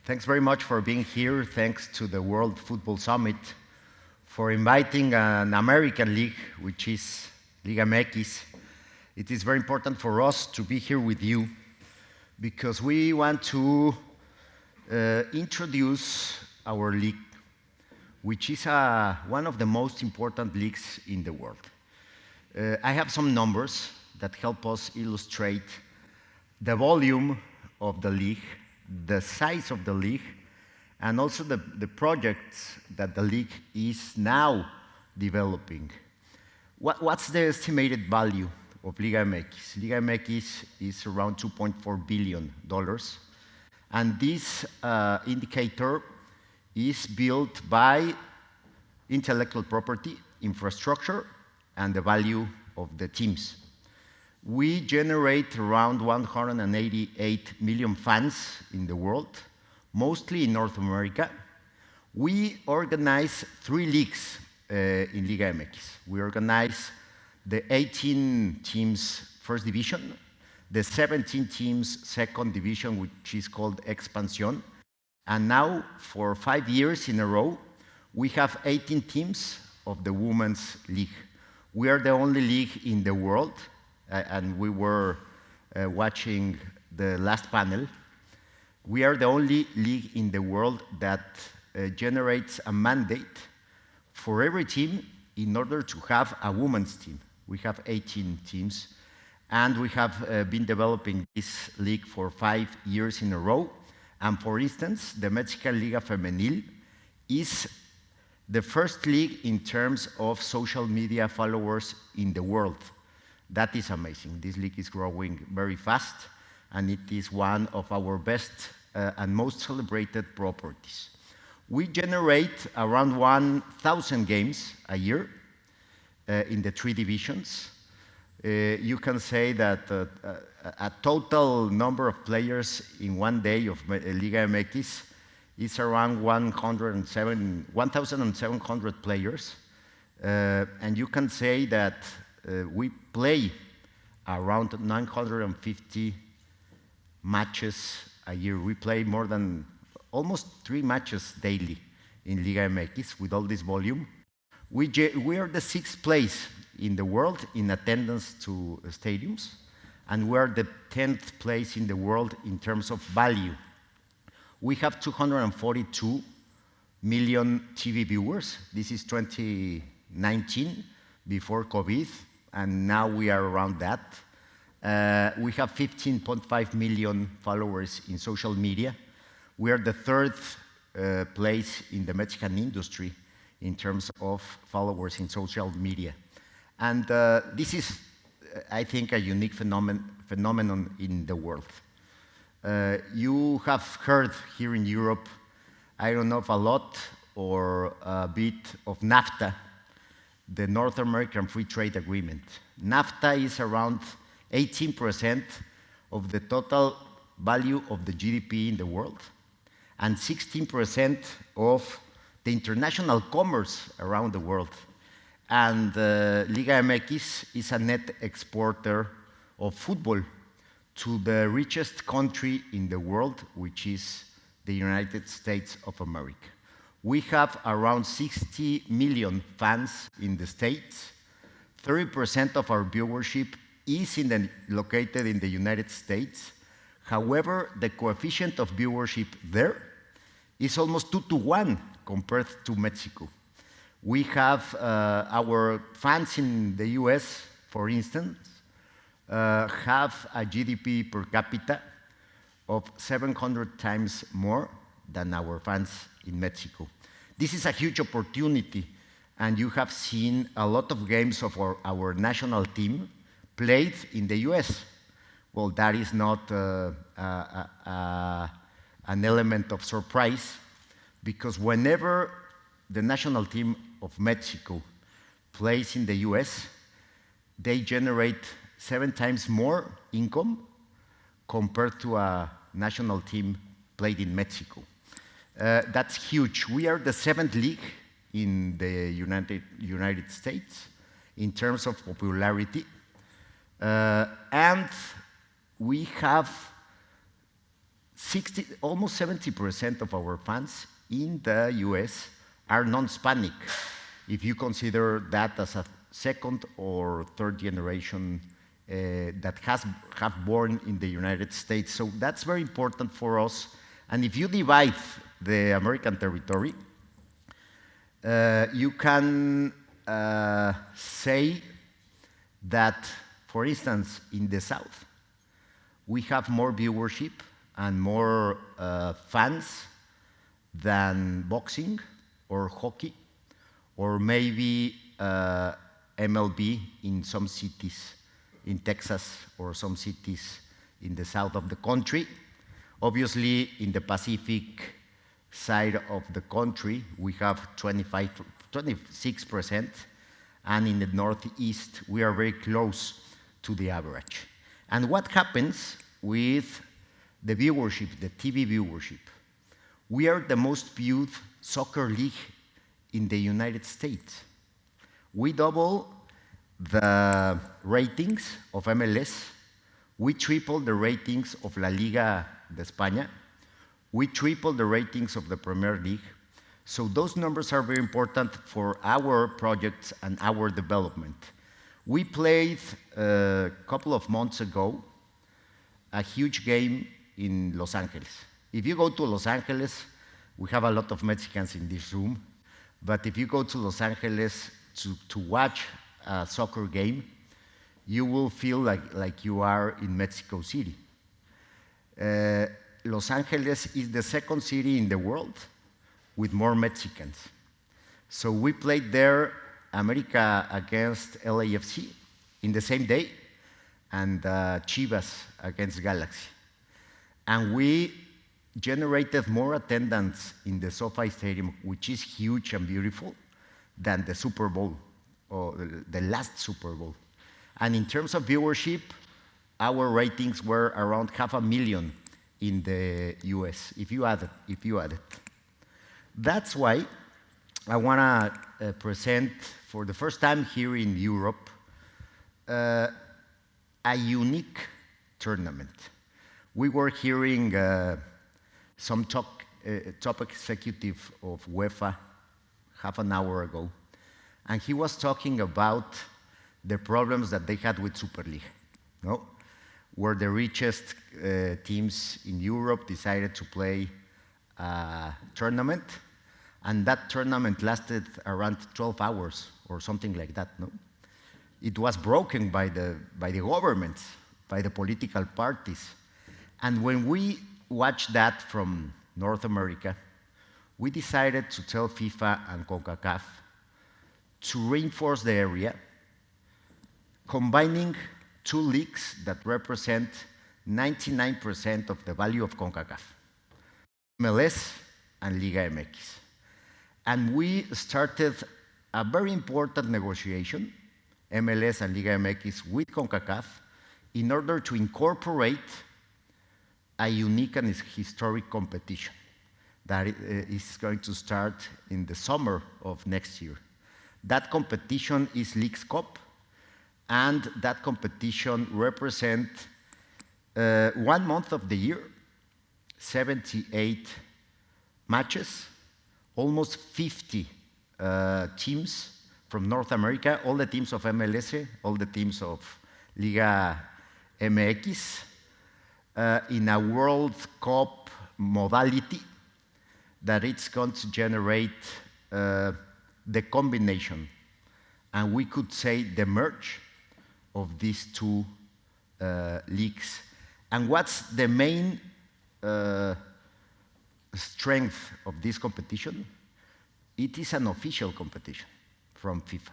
Thanks very much for being here. Thanks to the World Football Summit for inviting an American league, which is Liga MX. It is very important for us to be here with you because we want to introduce our league, which is one of the most important leagues in the world. I have some numbers that help us illustrate the volume of the league, the size of the league, and also the projects that the league is now developing. What's the estimated value of Liga MX? Liga MX is around $2.4 billion, and this indicator is built by intellectual property, infrastructure, and the value of the teams. We generate around 188 million fans in the world, mostly in North America. We organize 3 leagues in Liga MX. We organize the 18 teams first division, the 17 teams second division, which is called expansión, and now for 5 years in a row, we have 18 teams of the women's league. We are the only league in the world, and we were watching the last panel. We are the only league in the world that generates a mandate for every team in order to have a women's team. We have 18 teams, and we have been developing this league for 5 years in a row. And for instance, the Mexican Liga Femenil is the first league in terms of social media followers in the world. That is amazing. This league is growing very fast, and it is one of our best and most celebrated properties. We generate around 1,000 games a year in the 3 divisions. You can say that a total number of players in one day of Liga MX is around 1,700 players. And you can say that we play around 950 matches a year. We play more than almost 3 matches daily in Liga MX with all this volume. We are the 6th place in the world in attendance to stadiums, and we are the 10th place in the world in terms of value. We have 242 million TV viewers. This is 2019, before COVID, and now we are around that. We have 15.5 million followers in social media. We are the 3rd place in the Mexican industry in terms of followers in social media. And this is, I think, a unique phenomenon in the world. You have heard here in Europe, I don't know if a lot or a bit of NAFTA, the North American Free Trade Agreement. NAFTA is around 18% of the total value of the GDP in the world, and 16% of the international commerce around the world. And Liga MX is a net exporter of football to the richest country in the world, which is the United States of America. We have around 60 million fans in the States. 30% of our viewership is located in the United States. However, the coefficient of viewership there is almost 2 to 1 compared to Mexico. We have our fans in the US, for instance, have a GDP per capita of 700 times more than our fans in Mexico. This is a huge opportunity, and you have seen a lot of games of our national team played in the US. Well, that is not an element of surprise, because whenever the national team of Mexico plays in the US, they generate 7 times more income compared to a national team played in Mexico. That's huge. We are the 7th league in the United States in terms of popularity, and we have almost 70% of our fans in the US are non-Hispanic, if you consider that as a second or third generation that have born in the United States. So that's very important for us. And if you divide the American territory, you can say that, for instance, in the South, we have more viewership and more fans than boxing or hockey, or maybe MLB in some cities in Texas or some cities in the south of the country. Obviously, in the Pacific side of the country, we have 26%, and in the Northeast, we are very close to the average. And what happens with the viewership, the TV viewership? We are the most viewed soccer league in the United States. We double the ratings of MLS. We triple the ratings of La Liga de España. We triple the ratings of the Premier League. So those numbers are very important for our projects and our development. We played a couple of months ago a huge game in Los Angeles. If you go to Los Angeles, we have a lot of Mexicans in this room, but if you go to Los Angeles to watch a soccer game, you will feel like you are in Mexico City. Los Angeles is the second city in the world with more Mexicans. So we played there, America against LAFC in the same day, and Chivas against Galaxy. And we generated more attendance in the SoFi Stadium, which is huge and beautiful, than the Super Bowl, or the last Super Bowl. And in terms of viewership, our ratings were around 500,000 in the US, if you add it. That's why I want to present, for the first time here in Europe, a unique tournament. We were hearing some top executive of UEFA half an hour ago, and he was talking about the problems that they had with Super League, no? Where the richest teams in Europe decided to play a tournament, and that tournament lasted around 12 hours or something like that, no? It was broken by the governments, by the political parties. And when we watched that from North America, we decided to tell FIFA and CONCACAF to reinforce the area, combining two leagues that represent 99% of the value of CONCACAF, MLS and Liga MX. And we started a very important negotiation, MLS and Liga MX, with CONCACAF in order to incorporate a unique and historic competition that is going to start in the summer of next year. That competition is Leagues Cup, and that competition represents 1 month of the year, 78 matches, almost 50 teams from North America, all the teams of MLS, all the teams of Liga MX, in a World Cup modality that it's going to generate the combination, and we could say the merge of these two leagues. And what's the main strength of this competition? It is an official competition from FIFA.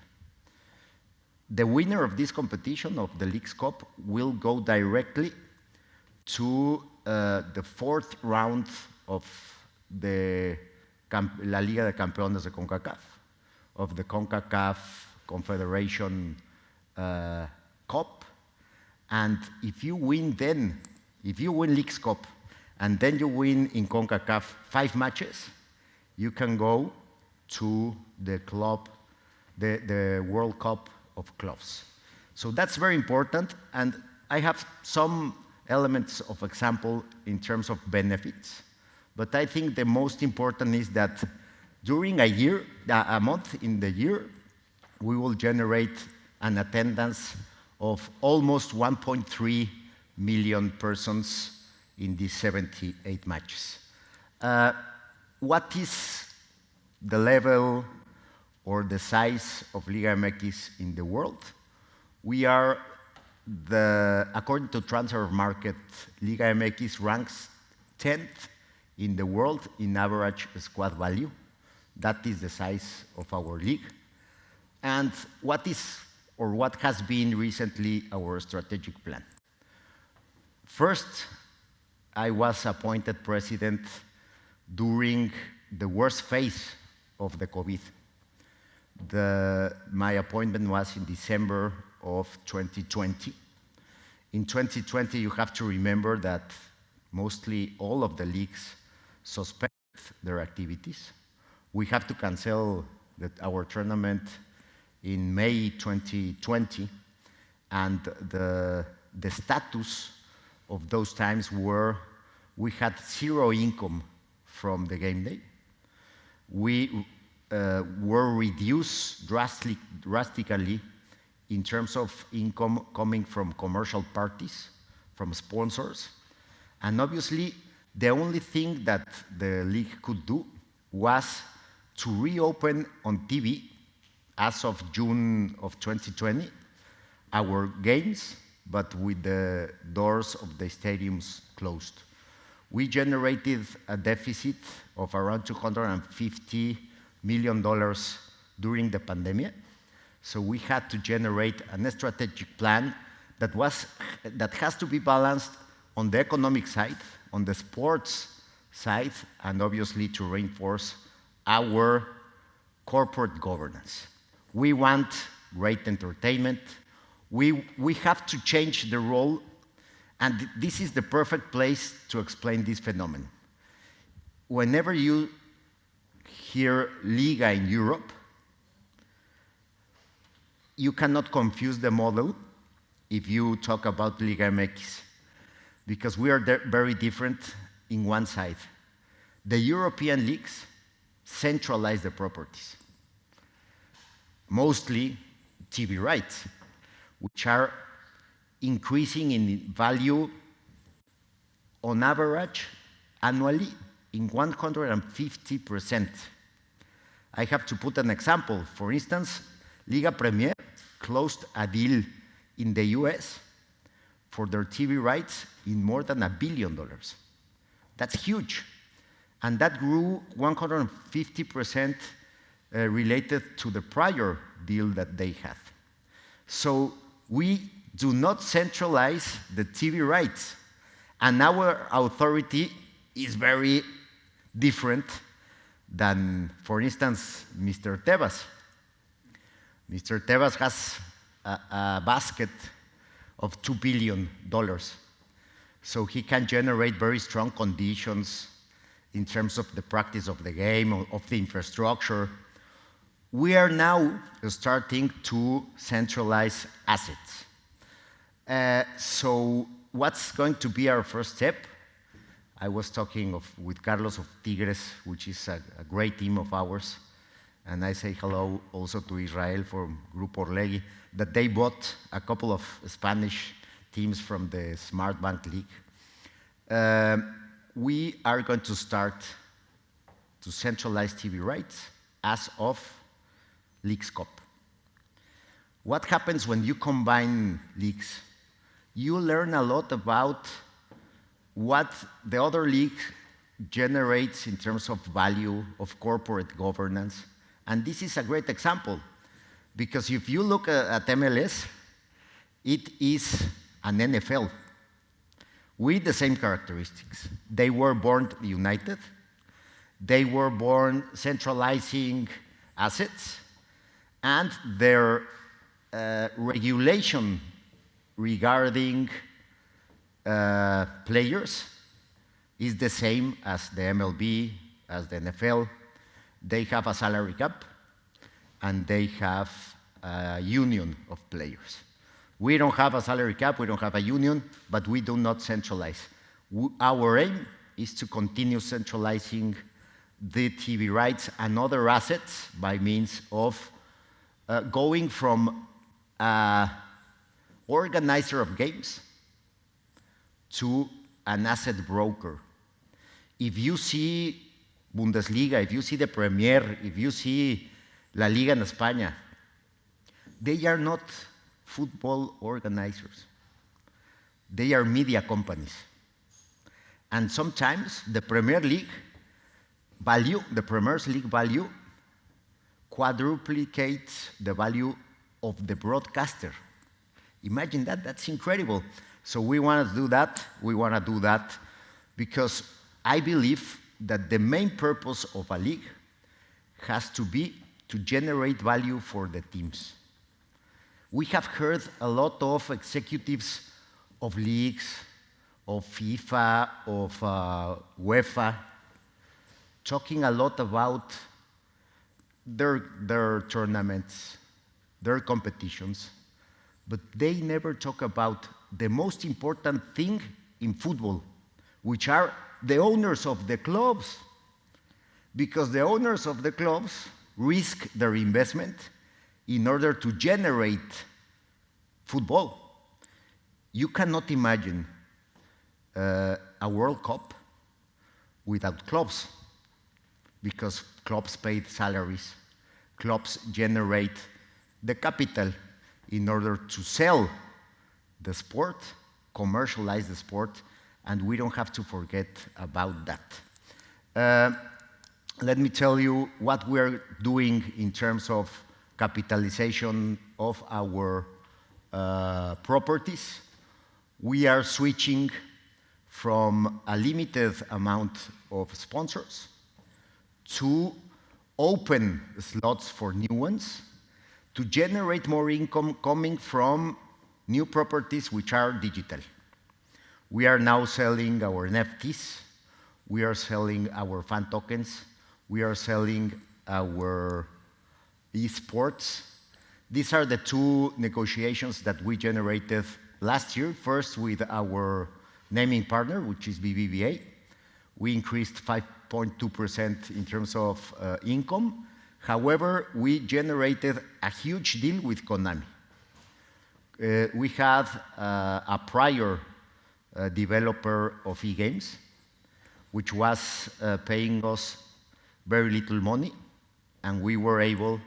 The winner of this competition, of the Leagues Cup, will go directly to the fourth round of the La Liga de Campeones de CONCACAF, of the CONCACAF Confederation Cup. And if you win Leagues Cup, and then you win in CONCACAF 5 matches, you can go to the World Cup of Clubs. So that's very important, and I have some elements of example in terms of benefits, but I think the most important is that during a month in the year, we will generate an attendance of almost 1.3 million persons in these 78 matches. What is the level or the size of Liga MX in the world? We are according to Transfer Market, Liga MX ranks 10th in the world in average squad value. That is the size of our league. And what has been recently our strategic plan? First, I was appointed president during the worst phase of the COVID. My appointment was in December of 2020. In 2020, you have to remember that mostly all of the leagues suspended their activities. We have to cancel our tournament in May 2020, and the status of those times were we had zero income from the game day. We were reduced drastically in terms of income coming from commercial parties, from sponsors. And obviously, the only thing that the league could do was to reopen on TV as of June of 2020 our games, but with the doors of the stadiums closed. We generated a deficit of around $250 million during the pandemic. So we had to generate a strategic plan that has to be balanced on the economic side, on the sports side, and obviously to reinforce our corporate governance. We want great entertainment. We have to change the role, and this is the perfect place to explain this phenomenon. Whenever you hear Liga in Europe, you cannot confuse the model if you talk about Liga MX, because we are very different in one side. The European leagues centralize the properties, mostly TV rights, which are increasing in value on average annually in 150%. I have to put an example. For instance, Liga Premier closed a deal in the US for their TV rights in more than $1 billion. That's huge. And that grew 150% related to the prior deal that they had. So we do not centralize the TV rights. And our authority is very different than, for instance, Mr. Tebas. Mr. Tebas has a basket of $2 billion. So he can generate very strong conditions in terms of the practice of the game, of the infrastructure. We are now starting to centralize assets. So what's going to be our first step? I was talking with Carlos of Tigres, which is a great team of ours. And I say hello also to Israel from Grupo Orlegui, that they bought a couple of Spanish teams from the Smart Bank League. We are going to start to centralize TV rights as of Leagues Cup. What happens when you combine leagues? You learn a lot about what the other league generates in terms of value of corporate governance. And this is a great example, because if you look at MLS, it is an NFL with the same characteristics. They were born united. They were born centralizing assets, and their regulation regarding players is the same as the MLB, as the NFL. They have a salary cap, and they have a union of players. We don't have a salary cap, we don't have a union, but we do not centralize. Our aim is to continue centralizing the TV rights and other assets by means of going from organizer of games to an asset broker. If you see Bundesliga, if you see the Premier, if you see La Liga en España, they are not football organizers. They are media companies. And sometimes the Premier League value, the Premier League value, quadruplicates the value of the broadcaster. Imagine that, that's incredible. So we want to do that, because I believe that the main purpose of a league has to be to generate value for the teams. We have heard a lot of executives of leagues, of FIFA, of UEFA, talking a lot about their tournaments, their competitions, but they never talk about the most important thing in football, which are the owners of the clubs. Because the owners of the clubs risk their investment in order to generate football. You cannot imagine a World Cup without clubs, because clubs pay salaries, clubs generate the capital in order to sell the sport, commercialize the sport, and we don't have to forget about that. Let me tell you what we're doing in terms of capitalization of our properties. We are switching from a limited amount of sponsors to open slots for new ones, to generate more income coming from new properties which are digital. We are now selling our NFTs, we are selling our fan tokens, we are selling our esports. These are the two negotiations that we generated last year, first with our naming partner, which is BBVA. We increased 5.2% in terms of income. However, we generated a huge deal with Konami. We had a prior developer of e-games, which was paying us very little money, and we were able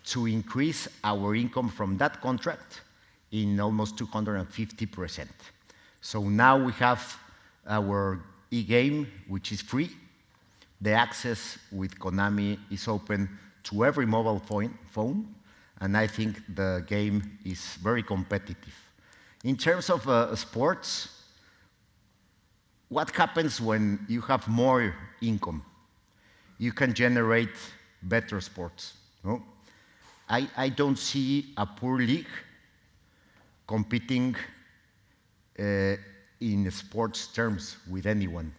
to increase our income from that contract in almost 250%. So now we have our e-game, which is free. The access with Konami is open to every mobile phone, and I think the game is very competitive. In terms of sports, what happens when you have more income? You can generate better sports. No? I don't see a poor league competing in sports terms with anyone.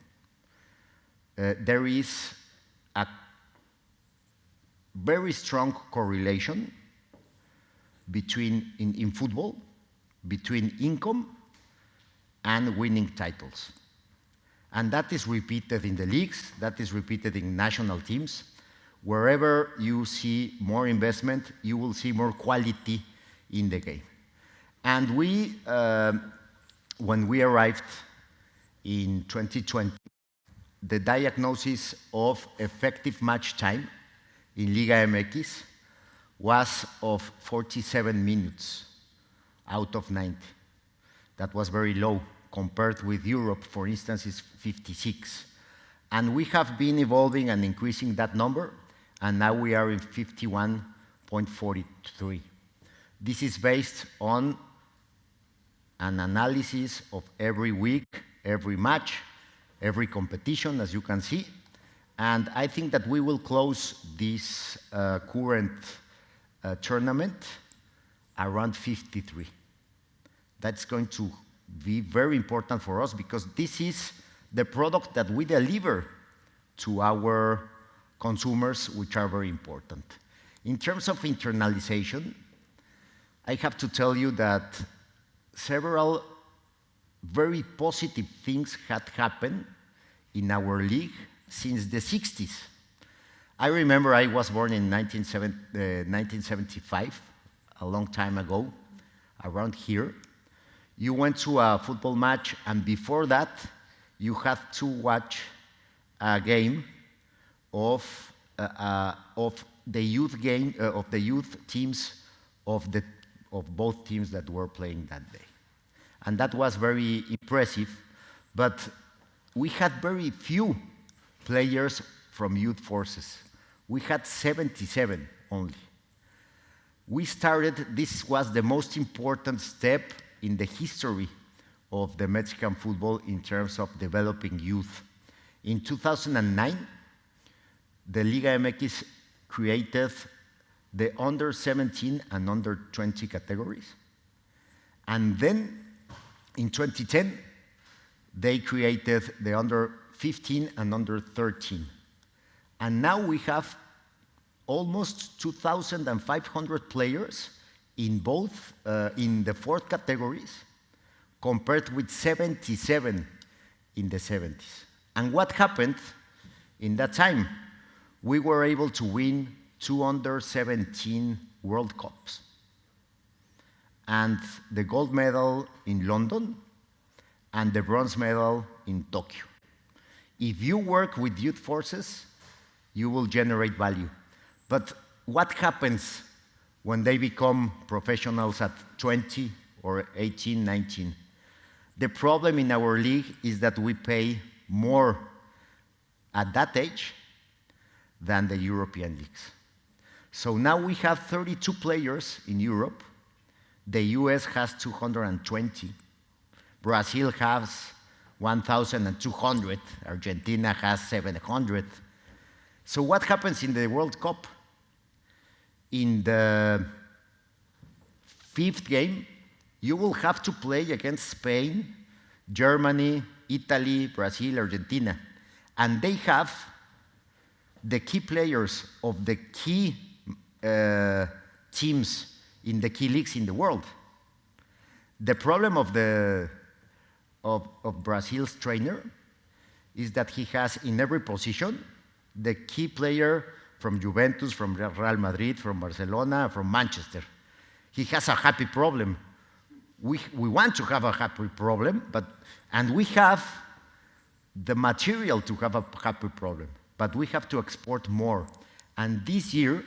There is a very strong correlation between, in football, between income and winning titles. And that is repeated in the leagues, that is repeated in national teams. Wherever you see more investment, you will see more quality in the game. And we, when we arrived in 2020, the diagnosis of effective match time in Liga MX was of 47 minutes out of 90. That was very low compared with Europe, for instance, is 56. And we have been evolving and increasing that number, and now we are in 51.43. This is based on an analysis of every week, every match, every competition, as you can see. And I think that we will close this current tournament around 53. That's going to be very important for us, because this is the product that we deliver to our consumers, which are very important. In terms of internalization, I have to tell you that several very positive things had happened in our league since the 60s. I remember I was born in 1975, a long time ago, around here. You went to a football match, and before that, you had to watch a game of the youth teams of both teams that were playing that day. And that was very impressive, but we had very few players from youth forces. We had 77 only. This was the most important step in the history of the Mexican football in terms of developing youth. In 2009, the Liga MX created the under 17 and under 20 categories. And then in 2010, they created the under 15 and under 13. And now we have almost 2,500 players in both, in the 4 categories, compared with 77 in the 70s. And what happened in that time? We were able to win 2 under 17 World Cups, and the gold medal in London, and the bronze medal in Tokyo. If you work with youth forces, you will generate value. But what happens when they become professionals at 20 or 18, 19? The problem in our league is that we pay more at that age than the European leagues. So now we have 32 players in Europe. The US has 220. Brazil has 1,200. Argentina has 700. So what happens in the World Cup? In the 5th game, you will have to play against Spain, Germany, Italy, Brazil, Argentina. And they have the key players of the key teams in the key leagues in the world. The problem of Brazil's trainer is that he has in every position the key player from Juventus, from Real Madrid, from Barcelona, from Manchester. He has a happy problem. We want to have a happy problem, and we have the material to have a happy problem, but we have to export more. And this year,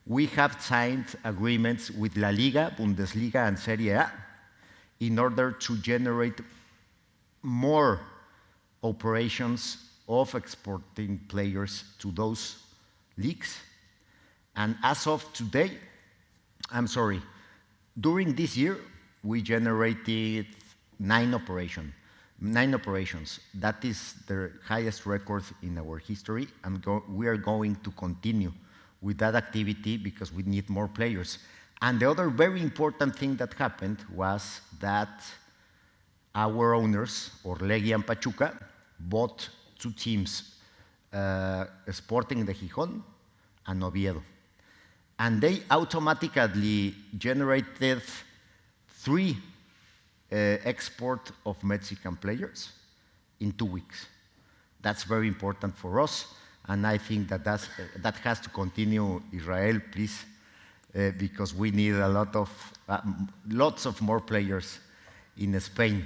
we have signed agreements with La Liga, Bundesliga, and Serie A in order to generate more operations of exporting players to those leagues. And as of today, during this year, we generated 9 operations. That is the highest record in our history, and we are going to continue with that activity because we need more players. And the other very important thing that happened was that our owners, Orlegui and Pachuca, bought 2 teams, Sporting de Gijón and Oviedo. And they automatically generated 3 export of Mexican players in 2 weeks. That's very important for us, and I think that has to continue, Israel, please, because we need lots of more players in Spain.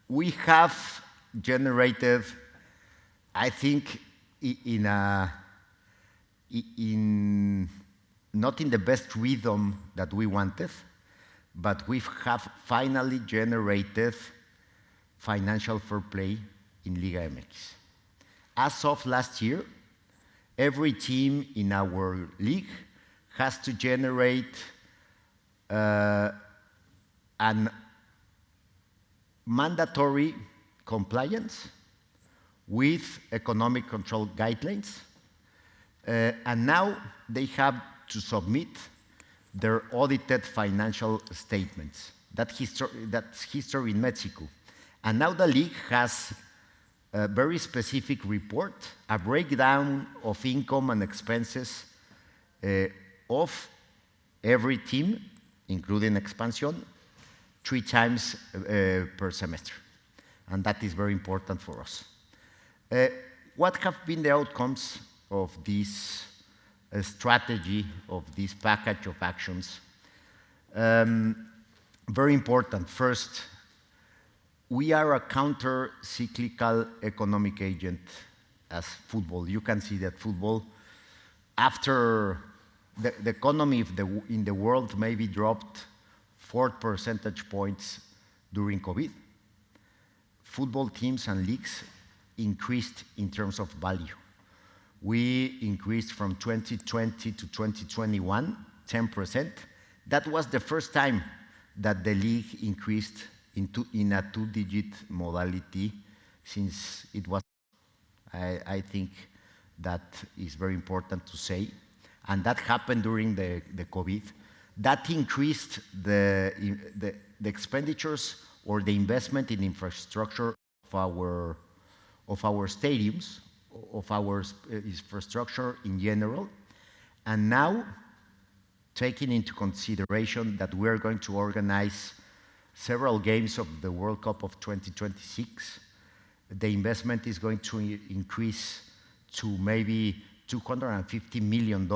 We have generated, I think, not in the best rhythm that we wanted, but we have finally generated financial fair play in Liga MX. As of last year, every team in our league has to generate an mandatory compliance with economic control guidelines, and now they have to submit their audited financial statements. That's history in Mexico. And now the league has a very specific report, a breakdown of income and expenses of every team, including Expansión, 3 times per semester. And that is very important for us. What have been the outcomes of this strategy, of this package of actions? Very important. First, we are a counter-cyclical economic agent as football. You can see that football, after the economy in the world maybe dropped 4 percentage points during COVID, football teams and leagues increased in terms of value. We increased from 2020 to 2021, 10%. That was the first time that the league increased in a 2-digit modality since it was. I think that is very important to say. And that happened during the COVID. That increased the expenditures or the investment in infrastructure of our stadiums, of our infrastructure in general. And now, taking into consideration that we are going to organize several games of the World Cup of 2026, the investment is going to increase to maybe $250 million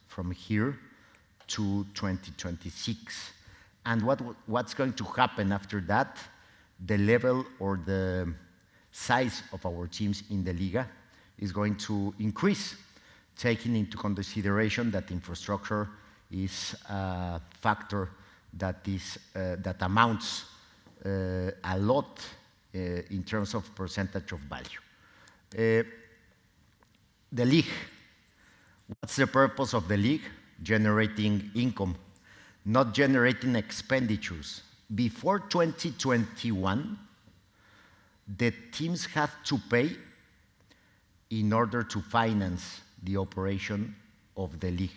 from here to 2026. And what's going to happen after that? The level or the size of our teams in the Liga is going to increase, taking into consideration that infrastructure is a factor that amounts a lot in terms of percentage of value. The league. What's the purpose of the league? Generating income, not generating expenditures. Before 2021, the teams had to pay in order to finance the operation of the league.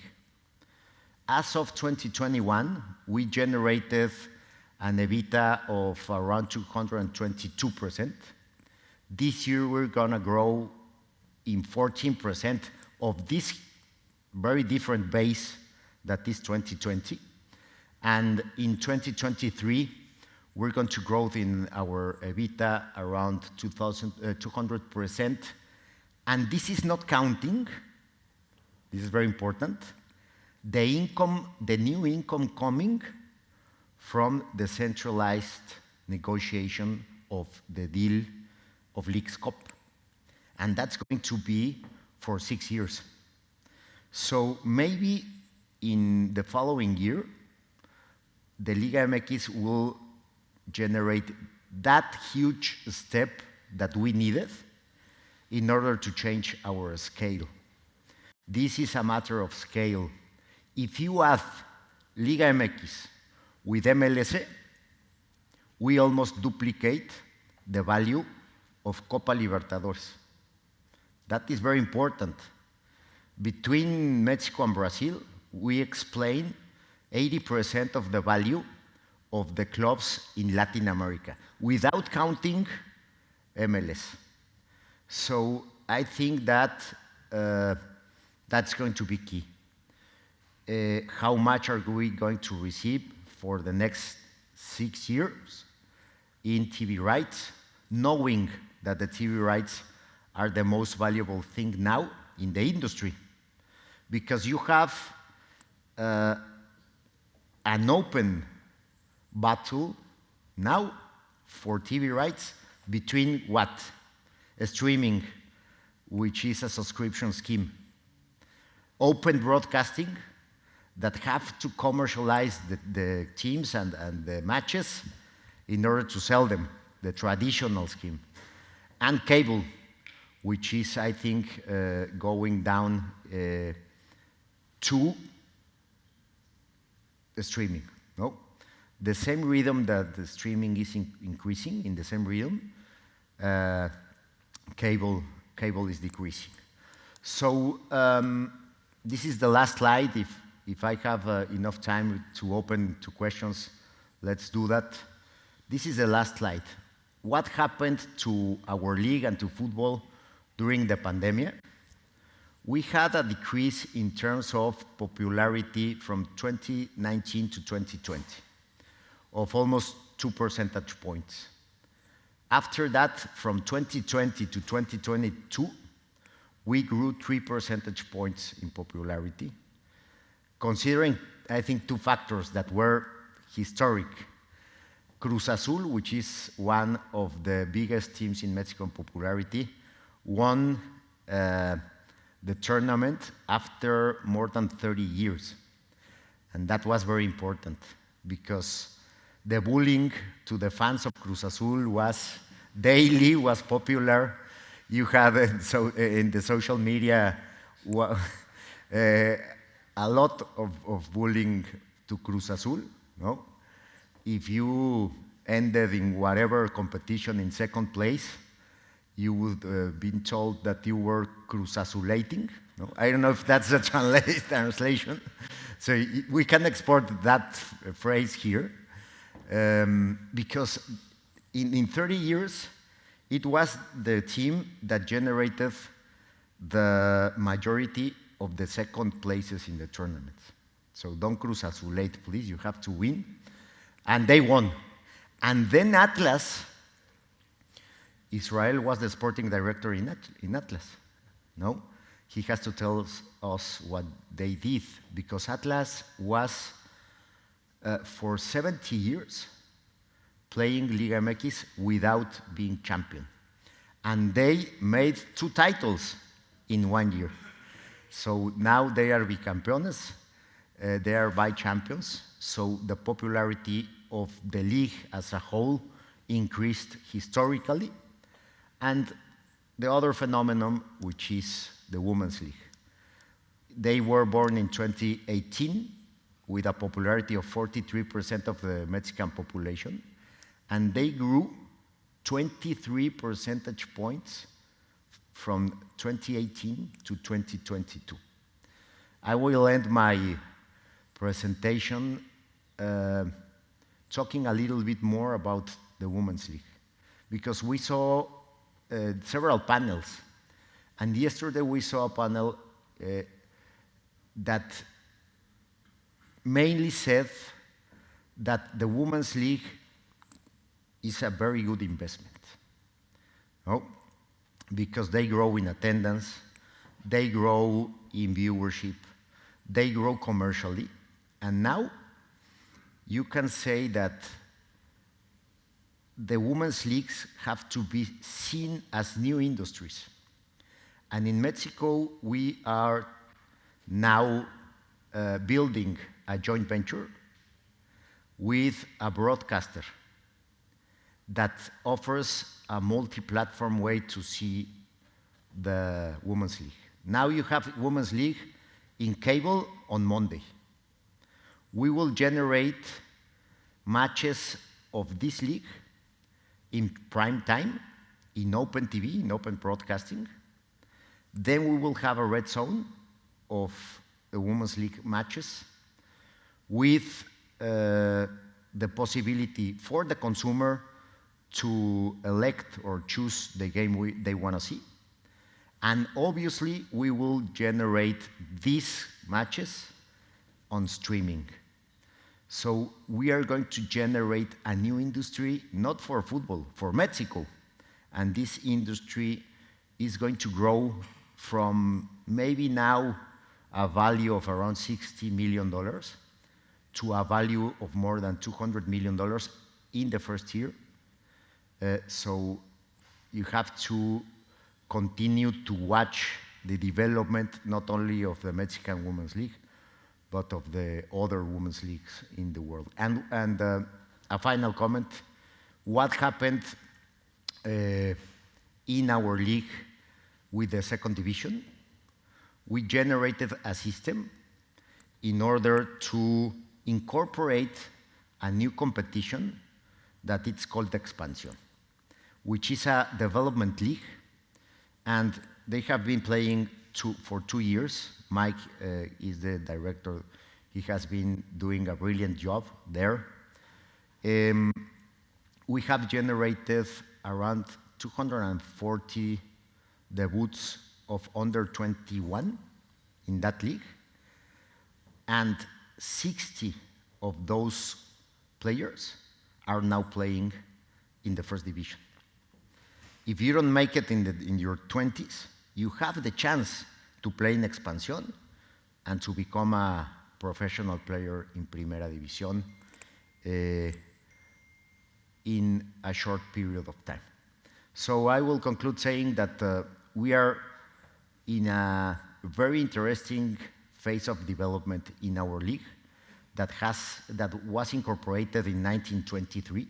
As of 2021, we generated an EBITDA of around 222%. This year, we're going to grow in 14% of this very different base that is 2020. And in 2023, we're going to grow in our EBITDA around 200%. And this is not counting, this is very important, the new income coming from the centralized negotiation of the deal of Leagues Cup. And that's going to be for 6 years. So maybe in the following year, the Liga MX will generate that huge step that we needed in order to change our scale. This is a matter of scale. If you add Liga MX with MLS, we almost duplicate the value of Copa Libertadores. That is very important. Between Mexico and Brazil, we explain 80% of the value of the clubs in Latin America, without counting MLS. So I think that that's going to be key. How much are we going to receive for the next 6 years in TV rights, knowing that the TV rights are the most valuable thing now in the industry? Because you have an open battle now for TV rights between what? Streaming, which is a subscription scheme. Open broadcasting, that have to commercialize the teams and the matches in order to sell them, the traditional scheme. And cable, which is, I think, going down to the streaming. No? The same rhythm that the streaming is increasing, in the same rhythm, cable is decreasing. So this is the last slide. If I have enough time to open to questions, let's do that. This is the last slide. What happened to our league and to football during the pandemic? We had a decrease in terms of popularity from 2019 to 2020. of almost 2 percentage points. After that, from 2020 to 2022, we grew 3 percentage points in popularity, considering, I think, two factors that were historic. Cruz Azul, which is one of the biggest teams in Mexican popularity, won the tournament after more than 30 years. And that was very important because the bullying to the fans of Cruz Azul was daily, was popular. You have in the social media a lot of bullying to Cruz Azul. No? If you ended in whatever competition in second place, you would have been told that you were Cruz Azulating. No? I don't know if that's the translation. So we can export that phrase here because in 30 years, it was the team that generated the majority of the second places in the tournament. So don't Cruz Azulate, please. You have to win. And they won. And then Atlas, Israel was the sporting director in Atlas. No? He has to tell us what they did, because Atlas was, for 70 years, playing Liga MX without being champion. And they made 2 titles in 1 year. So now they are bicampeones, they are vice-champions, so the popularity of the league as a whole increased historically. And the other phenomenon, which is the Women's League. They were born in 2018 with a popularity of 43% of the Mexican population, and they grew 23 percentage points from 2018 to 2022. I will end my presentation talking a little bit more about the Women's League, because we saw several panels, and yesterday we saw a panel that mainly said that the Women's League is a very good investment. No? Because they grow in attendance, they grow in viewership, they grow commercially, and now you can say that the women's leagues have to be seen as new industries. And in Mexico, we are now building a joint venture with a broadcaster that offers a multi-platform way to see the Women's League. Now you have Women's League in cable on Monday. We will generate matches of this league in prime time, in open TV, in open broadcasting. Then we will have a red zone of the Women's League matches with the possibility for the consumer to elect or choose the game they want to see. And obviously, we will generate these matches on streaming. So we are going to generate a new industry, not for football, for Mexico. And this industry is going to grow from maybe now a value of around $60 million to a value of more than $200 million in the first year. So you have to continue to watch the development not only of the Mexican Women's League, but of the other women's leagues in the world. And a final comment, what happened in our league with the second division? We generated a system in order to incorporate a new competition that it's called Expansión, which is a development league, and they have been playing for 2 years. Mike is the director. He has been doing a brilliant job there. We have generated around 240 debuts of under 21 in that league, and 60 of those players are now playing in the first division. If you don't make it in your 20s, you have the chance to play in Expansión and to become a professional player in Primera División in a short period of time. So I will conclude saying that we are in a very interesting phase of development in our league that was incorporated in 1923.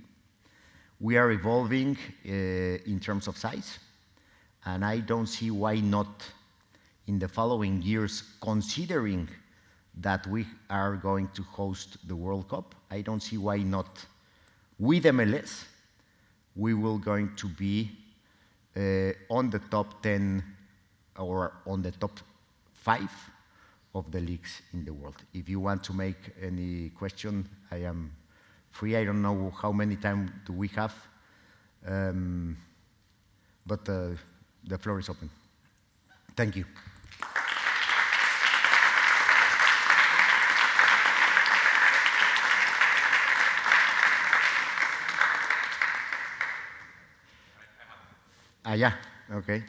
We are evolving in terms of size, and I don't see why not in the following years, considering that we are going to host the World Cup, I don't see why not with MLS, we will going to be on the top 10 or on the top 5 of the leagues in the world. If you want to make any question, I am free. I don't know how many time do we have, but the floor is open. Thank you. Yeah, okay.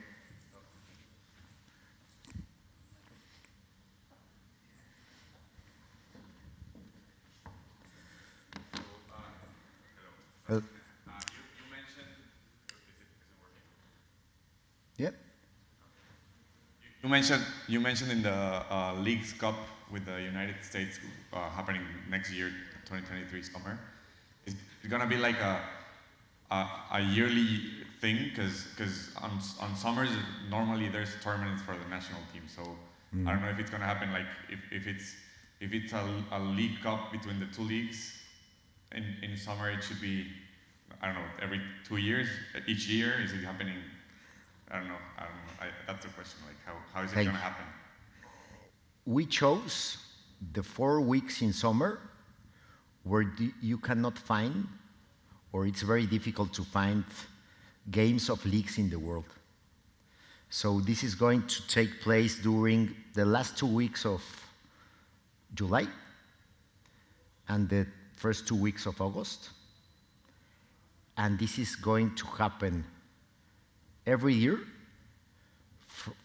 You mentioned, is it working? Yep. You mentioned in the Leagues Cup with the United States happening next year, 2023 summer. Is it gonna be like a yearly thing? Because on summers normally there's tournaments for the national team. So I don't know if it's gonna happen like if it's a League Cup between the two leagues. In summer, it should be, I don't know, every 2 years, each year. Is it happening? I don't know. That's the question. Like, how is it going to happen? We chose the 4 weeks in summer where you cannot find, or it's very difficult to find, games of leagues in the world. So this is going to take place during the last 2 weeks of July and the first 2 weeks of August. And this is going to happen every year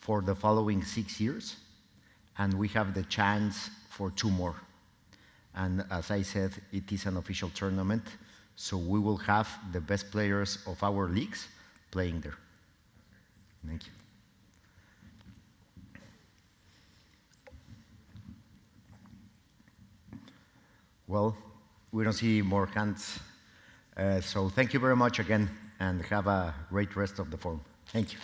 for the following 6 years. And we have the chance for 2 more. And as I said, it is an official tournament, so we will have the best players of our leagues playing there. Thank you. Well, we don't see more hands. So thank you very much again, and have a great rest of the forum. Thank you.